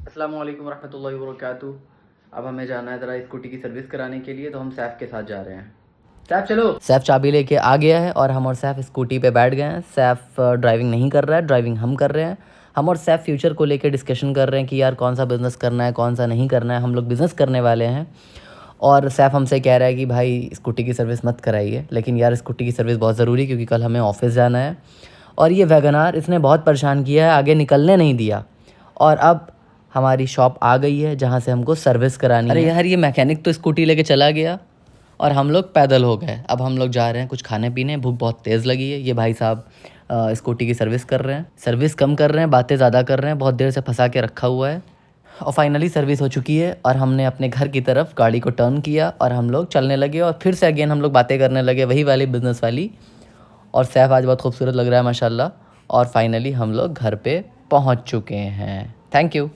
अस्सलाम वालेकुम रहमतुल्लाहि व बरकातुहू। अब हमें जाना है ज़रा स्कूटी की सर्विस कराने के लिए, तो हम सैफ़ के साथ जा रहे हैं। सैफ़ चलो। सैफ चाबी लेके आ गया है और हम और सैफ स्कूटी पे बैठ गए हैं। सैफ ड्राइविंग नहीं कर रहा है, ड्राइविंग हम कर रहे हैं। हम और सैफ फ्यूचर को लेके डिस्कशन कर रहे हैं कि यार कौन सा बिज़नेस करना है, कौन सा नहीं करना है। हम लोग बिज़नेस करने वाले हैं और सैफ हमसे कह रहा है कि भाई स्कूटी की सर्विस मत कराइए, लेकिन यार स्कूटी की सर्विस बहुत ज़रूरी है क्योंकि कल हमें ऑफिस जाना है। और ये वैगनार इसने बहुत परेशान किया है, आगे निकलने नहीं दिया। और अब हमारी शॉप आ गई है जहाँ से हमको सर्विस करानी है। अरे यार ये मैकेनिक तो स्कूटी लेके चला गया और हम लोग पैदल हो गए। अब हम लोग जा रहे हैं कुछ खाने पीने, भूख बहुत तेज़ लगी है। ये भाई साहब स्कूटी की सर्विस कर रहे हैं, सर्विस कम कर रहे हैं, बातें ज़्यादा कर रहे हैं, बहुत देर से फंसा के रखा हुआ है। और फाइनली सर्विस हो चुकी है और हमने अपने घर की तरफ गाड़ी को टर्न किया और हम लोग चलने लगे और फिर से अगेन हम लोग बातें करने लगे, वही वाली बिज़नेस वाली। और सैफ आज बहुत खूबसूरत लग रहा है माशाल्लाह। और फाइनली हम लोग घर पे पहुंच चुके हैं। Thank you.